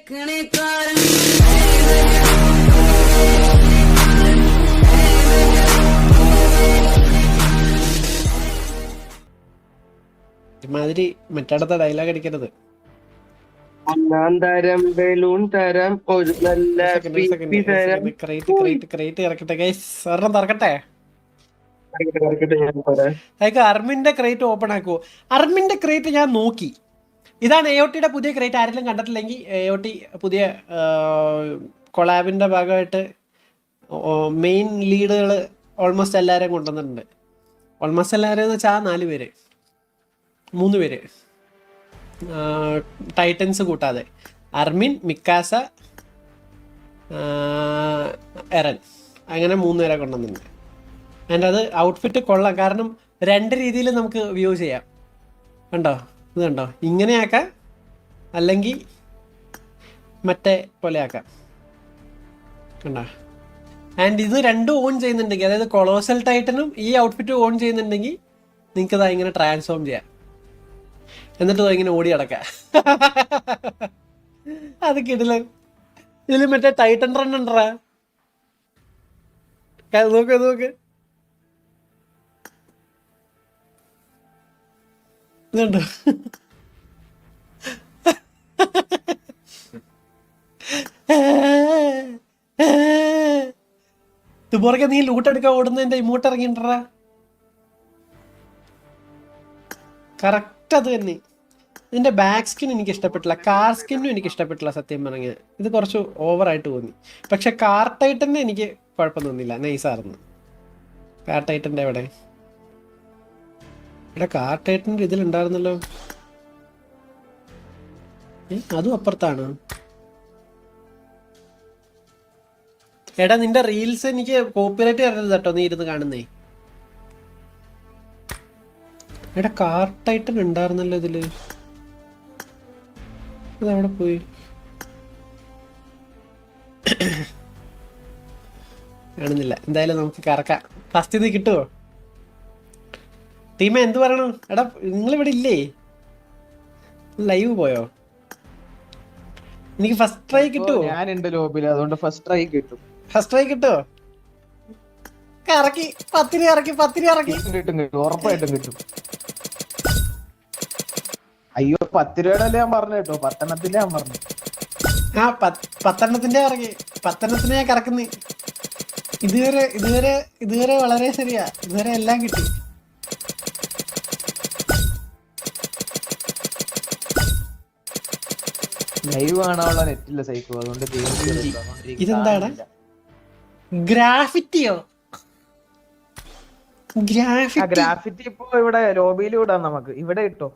ഇമാതിരി മറ്റടുത്ത ഡയലോഗ് അടിക്കരുത്. തരം ബലൂൺ തരം ഒരു നല്ല ക്രേറ്റ് ഇറക്കട്ടെ ഗൈസ്, ഒരെണ്ണം തുറക്കട്ടെ. ഞാൻ പറയാം. അതൊക്കെ അർമിന്റെ ക്രേറ്റ് ഓപ്പൺ ആക്കുവോ? അർമിന്റെ ക്രേറ്റ് ഞാൻ നോക്കി. ഇതാണ് AOTയുടെ പുതിയ ക്രേറ്റ്. ആരെങ്കിലും കണ്ടിട്ടില്ലെങ്കിൽ AOT പുതിയ കൊളാബിന്റെ ഭാഗമായിട്ട് മെയിൻ ലീഡുകൾ ഓൾമോസ്റ്റ് എല്ലാവരെയും കൊണ്ടുവന്നിട്ടുണ്ട്. ഓൾമോസ്റ്റ് എല്ലാവരും എന്ന് വെച്ചാൽ 4 പേര് 3 പേര് ടൈറ്റൻസ് കൂട്ടാതെ അർമിൻ, മിക്കാസ, എറൻ, അങ്ങനെ 3 പേരെ കൊണ്ടുവന്നിട്ടുണ്ട്. ആൻഡ് അത് ഔട്ട്ഫിറ്റ് കൊള്ളാം. കാരണം 2 രീതിയിൽ നമുക്ക് വ്യൂ ചെയ്യാം. കണ്ടോ, ഇത് കണ്ടോ, ഇങ്ങനെയാക്കാം, അല്ലെങ്കിൽ മറ്റേ പോലെ ആക്കാം. കണ്ടോ? ആൻഡ് ഇത് രണ്ടും ഓൺ ചെയ്യുന്നുണ്ടെങ്കിൽ, അതായത് കൊളോസൽ ടൈറ്റനും ഈ ഔട്ട്ഫിറ്റും ഓൺ ചെയ്യുന്നുണ്ടെങ്കിൽ നിങ്ങൾക്കത് ഇങ്ങനെ ട്രാൻസ്ഫോം ചെയ്യാം. എന്നിട്ട് ഇങ്ങനെ ഓടി അടക്കാം. അത് കിടില. ഇതിൽ മറ്റേ ടൈറ്റൻ റൺ ഉണ്ടറാ, നോക്ക് നോക്ക്, ഇതുണ്ടോ? തുപോറക്കെ നീ ലൂട്ടെടുക്കാൻ ഓടുന്നതിന്റെ ഇമോട്ട് ഇറങ്ങിണ്ടാ. കറക്റ്റ് അത് തന്നെ. ഇതിന്റെ ബാക്ക് സ്കിൻ എനിക്ക് ഇഷ്ടപ്പെട്ടില്ല, കാർ സ്കിന്നും എനിക്ക് ഇഷ്ടപ്പെട്ടില്ല സത്യം പറഞ്ഞാൽ. ഇത് കുറച്ച് ഓവറായിട്ട് തോന്നി. പക്ഷെ കാർ ടൈറ്റന്റെ എനിക്ക് കുഴപ്പം തോന്നില്ല, നൈസായിരുന്നു. കാർ ടൈറ്റന്റെ എവിടെ? ഇവിടെ കാർ ടൈറ്റന്റെ ഇതിലുണ്ടായിരുന്നല്ലോ. അതും അപ്പുറത്താണ്. എടാ നിന്റെ റീൽസ് എനിക്ക് കോപ്പിറൈറ്റ് തരരുത് കേട്ടോ, നീ ഇരുന്ന് കാണുന്നേ. എടാ കാർ ടൈറ്റൻ ഉണ്ടായിരുന്നല്ലോ ഇതില്, അതവിടെ പോയി. കാണുന്നില്ല. എന്തായാലും നമുക്ക് കറക്കാം. ഫസ്റ്റ് ഇത് കിട്ടുമോ? ടീമ എന്ത് പറയണു? എടാ നിങ്ങളിവിടെ ഇല്ലേ? ലൈവ് പോയോ? എനിക്ക് ഫസ്റ്റ് ട്രൈ കിട്ടുമോ? ഞാൻ എന്റെ ലോബിൽ, അതുകൊണ്ട് ഫസ്റ്റ് ട്രൈ കിട്ടും. ഫസ്റ്റ് ട്രൈ കിട്ടുമോ? കറക്കി 10 ഇറക്കി 10 ഇറക്കി. കിട്ടും, ഉറപ്പായിട്ടും കിട്ടും. അയ്യോ 10 രൂപയുടെ ഞാൻ പറഞ്ഞു കേട്ടോ, 10 ഞാൻ പറഞ്ഞു. ആ 10 ഇറങ്ങി. 10 ഞാൻ കറക്കുന്നു. ഇതുവരെ വളരെ ശരിയാ. ഇതുവരെ എല്ലാം കിട്ടി. ലൈവ് കാണാനുള്ള നെറ്റില്ല സൈക്കോ, അതുകൊണ്ട് ഇതെന്താണ്? ഗ്രാഫിറ്റിയോ? ഗ്രാഫിറ്റി ഇപ്പൊ ഇവിടെ ലോബിയിൽ വിടാം നമുക്ക്. ഇവിടെ ഇട്ടോ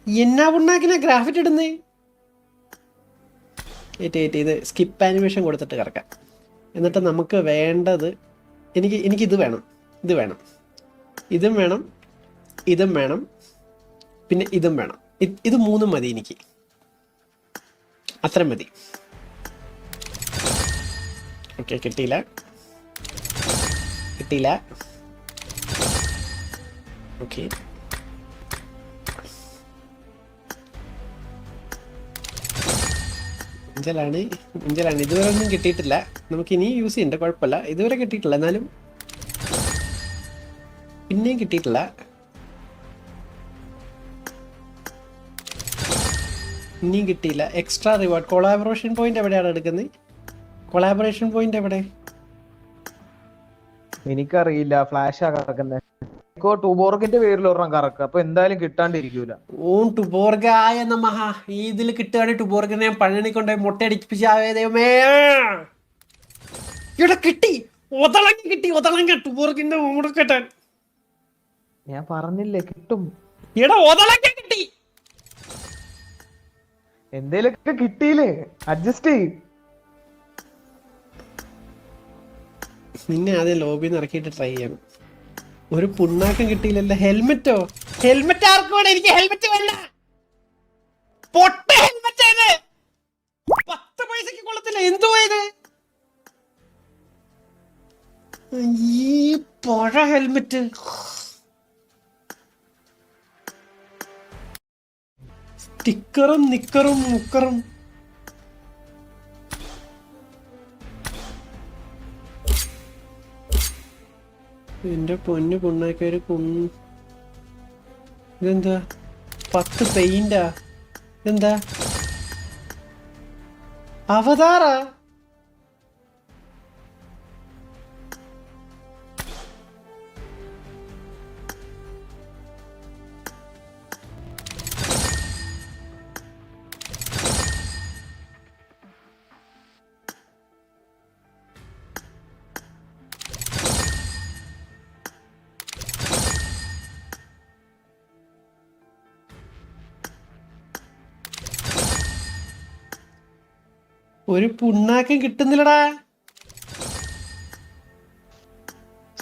എന്നാ പുണ്ണാക്കിനാ ഗ്രാഫിറ്റി ഇടുന്നേ? ഇത് സ്കിപ്പ് ആനിമേഷൻ കൊടുത്തിട്ട് കറക്കാം. എന്നിട്ട് നമുക്ക് വേണ്ടത്, എനിക്ക് ഇത് വേണം, ഇത് വേണം, ഇതും വേണം, ഇതും വേണം, പിന്നെ ഇതും വേണം. ഇത് 3 മതി എനിക്ക്, അത്ര മതി. ഓക്കെ, കിട്ടിയില്ല. ഓക്കെ, അഞ്ചലാണ്. ഇതുവരെ ഒന്നും കിട്ടിയിട്ടില്ല. നമുക്ക് ഇനി യൂസ് ചെയ്യണ്ട, കുഴപ്പമില്ല. ഇതുവരെ കിട്ടിയിട്ടില്ല, എന്നാലും പിന്നെയും കിട്ടിയിട്ടില്ല. ഇനിയും കിട്ടിയില്ല. എക്സ്ട്രാ റിവാർഡ് കൊളാബറേഷൻ പോയിന്റ് എവിടെയാണ് എടുക്കുന്നത്? കൊളാബറേഷൻ പോയിന്റ് എവിടെ? എനിക്കറിയില്ല. ഫ്ലാഷാ കറക്കുന്നത്. ടുബോർഗിന്റെ പേരിൽ ഒരെണ്ണം കറക്കുക, അപ്പൊ എന്തായാലും കിട്ടാണ്ടിരിക്കൂല. ഓം ടുബോർഗായ നമഃ. ഈ ഇതിൽ കിട്ടുകയാണെങ്കിൽ ടുബോർഗിനെ ഞാൻ പഴനി കൊണ്ടുപോയി മുട്ടയടിപ്പിച്ചാവേ ദൈവമേ. ഇവിടെ കിട്ടി, ഒതളങ്ങ ടുബോർഗിന്റെ മുടക്കെട്ടാൻ. ഞാൻ പറഞ്ഞില്ലേ കിട്ടും. ഇവിടെ ഒതളങ്ങ കിട്ടി. എന്തേലൊക്കെ കിട്ടിയില്ലേ, അഡ്ജസ്റ്റ് ചെയ്യും. നിന്നെ ആദ്യം ലോബിന്ന് ഇറക്കിയിട്ട് ട്രൈ ചെയ്യണം. ഒരു പുണ്ണാക്കം കിട്ടിയില്ലല്ലോ. ഹെൽമെറ്റോ? ഹെൽമെറ്റ് ആർക്ക് വേണം? എനിക്ക് ഹെൽമെറ്റ് വേണ്ട. പൊട്ട ഹെൽമെറ്റ് 10 പൈസക്ക് കൊള്ളത്തില്ല. എന്തോ ഇത് ഈ പഴ ഹെൽമെറ്റ്. സ്റ്റിക്കറും നിക്കറും മുക്കറും. എന്റെ പൊന്നു പുണ്ണാക്കി ഒരു ഇതെന്താ 10 പെയിന്റാ? ഇതെന്താ അവതാറാ? ഒരു പുണ്ണാക്കം കിട്ടുന്നില്ലടാ.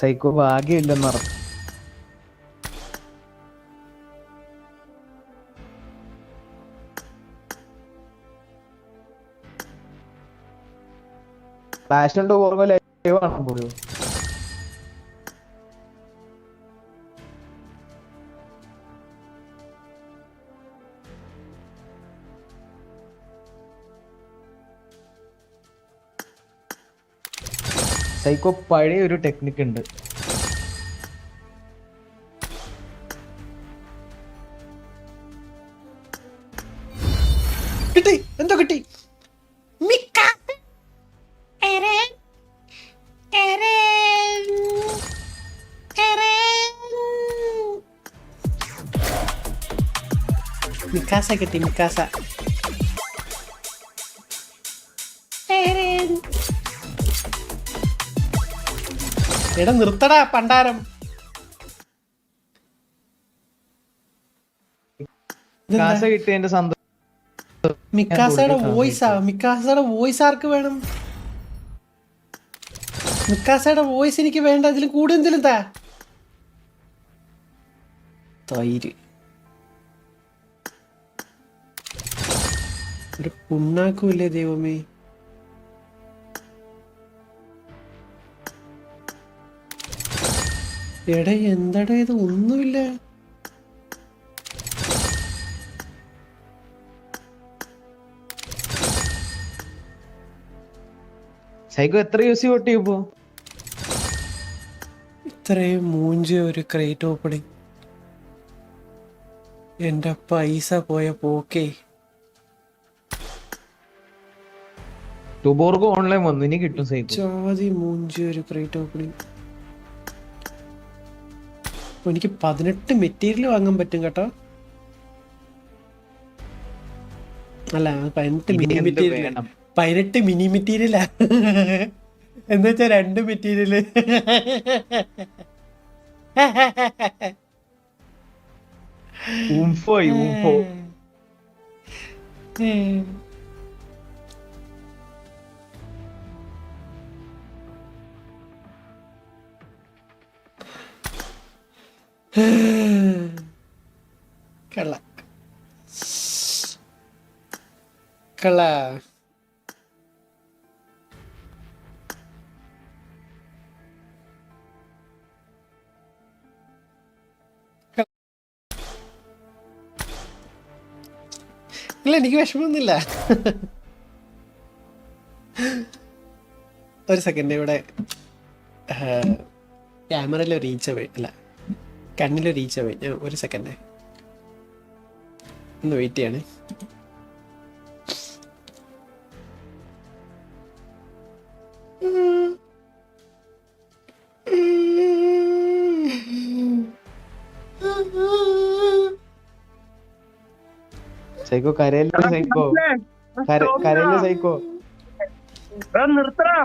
സൈക്കോ ഭാഗ്യമില്ലെന്ന് പറഞ്ഞു. ഫ്ലാഷ് ഉണ്ട് ഓർമ്മ ലൈവ് ആണ് പോലും. സൈക്കോ പഴയ ഒരു ടെക്നിക്ക് ഉണ്ട്. കിട്ടി, എന്തോ കിട്ടി. മിക്കാസ കിട്ടി, മിക്കാസ. എടാ നിർത്തടാ പണ്ടാരം. കാസ കിട്ടിയതിന്റെ സന്തോഷം. മിക്കാസയുടെ വോയിസാ. മിക്കാസയുടെ വോയിസ് ആർക്ക് വേണം? മിക്കാസയുടെ വോയിസ് എനിക്ക് വേണ്ട. ഇതിൽ കൂടെ എന്തെങ്കിലും തൈര്. ഒരു പുണ്ണാക്കുമില്ലേ ദൈവമേ. എടാ എന്താടാ ഇത്? ഒന്നുമില്ല. സൈക്കോ എത്ര യൂസ് പൊട്ടി ഇപ്പോ? ഇത്രയും മൂഞ്ചി ഒരു ക്രേറ്റ് ഓപ്പണിങ്. എന്റെ പൈസ പോയ പോക്കേ. ടുബോർഗോ ഓൺലൈൻ വന്നു, ഇനി കിട്ടും സൈക്കോ. ജാതി മൂഞ്ചി ഒരു ക്രേറ്റ് ഓപ്പണിങ്. എനിക്ക് 18 മെറ്റീരിയൽ വാങ്ങാൻ പറ്റും കേട്ടോ. അല്ല 18 മിനി മെറ്റീരിയൽ. 18 മിനി മെറ്റീരിയലാ. എന്ന് വെച്ചാ 2 മെറ്റീരിയല്. ഊംഫോ ഊംഫോ. കള്ള കള്ള. ഇല്ല എനിക്ക് വിഷമമൊന്നുമില്ല. ഒരു സെക്കൻഡ്, ഇവിടെ ക്യാമറയിൽ റീച്ച് പോയി. അല്ല കണ്ണിൽ റീച്ച് പോയി. ഞാൻ ഒരു സെക്കൻഡ് ഒന്ന് വെയിറ്റ് ചെയ്യണേ. സൈക്കോ കരയല്ലേ സൈക്കോ, കരയല്ലേ സൈക്കോ. നിർത്തടാ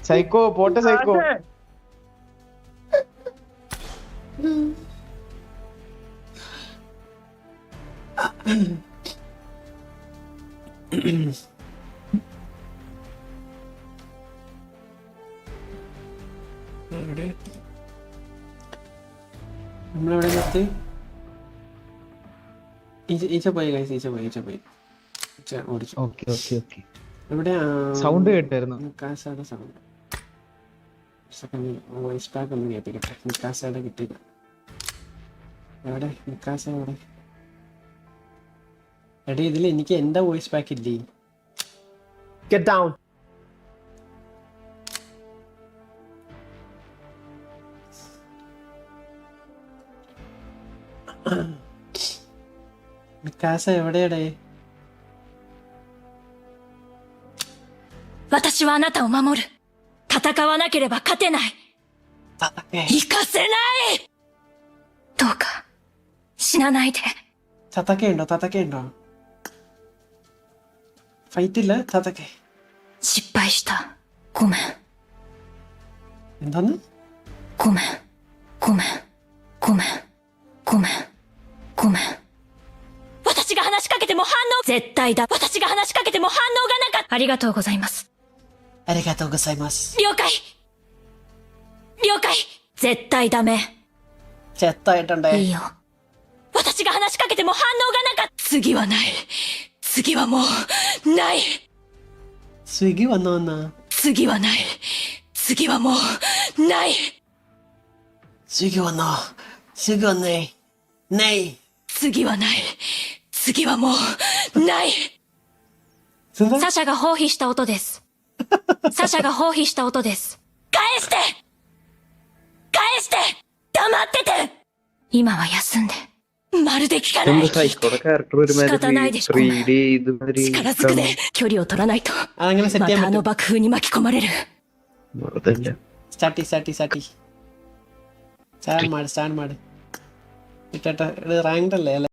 സൈക്കോ പോട്ടെ സൈക്കോ. നമ്മളെവിടെ നിർത്തി? ഈച്ച പോയി ഗൈസ്, ഈച്ച പോയി. ഓടിച്ചു. Okay okay okay. എവിടെ സൗണ്ട് കേട്ടായിരുന്നു. നിക്കാസയുടെ സൗണ്ട്. സെക്കൻഡ് വോയിസ് പാക്ക് ഒന്ന് കേൾപ്പിക്കട്ടെ. നിക്കാസയുടെ കിട്ടിയില്ല. എവിടെ നിക്കാസ? എവിടെ? എടേ ഇതിൽ എനിക്ക് എന്താ വോയിസ് പാക്ക് ഇല്ലേ? Get down. മിക്കാസ എവിടെയാടേ? 私はあなたを守る。戦わなければ勝てない。 തതക്കെ 行かせない。どうか、死なないで。 തതക്കെ ഉണ്ടോ? ഫൈറ്റ് ഇല്ല തതക്കെ. 失敗した。ごめん。 എന്താന്ന്? ごめん。ごめん。ごめん。ごめん。ごめん。私が話しかけても反応、絶対だ。私が話しかけても反応がなかった。ありがとうございます。 ありがとうございます。 了解。了解。絶対ダメ。 ചെത്തായിട്ടുണ്ടേ. いいよ。私が話しかけても反応がなかった。次はない。次はもう、ない。 സ്വിഗ്ഗി വന്നോന്നാ. 次はない。次はもう、ない。 സ്വിഗ്ഗി വന്നേ. നെയ്. 次はない。次はもう、ない。 എന്താ? サシャが放棄した音です。サシャが放棄した音です。返して返して黙ってて今は休んで。まるで聞かない。 സൈക്കോടെ ക്യാരക്ടർ ഒരുമാതിരി 3D ഇതുമാതിരി 力ずくで距離を取らないと。 അതങ്ങനെ ま സെറ്റ് た ചെയ്യാൻ あの പറ്റും. 爆風に巻き込まれる。 വെറുതെ സ്റ്റാർട്ട് മാട്. ഇട്ട ഇത് റാങ്ക്ഡ് അല്ലേ?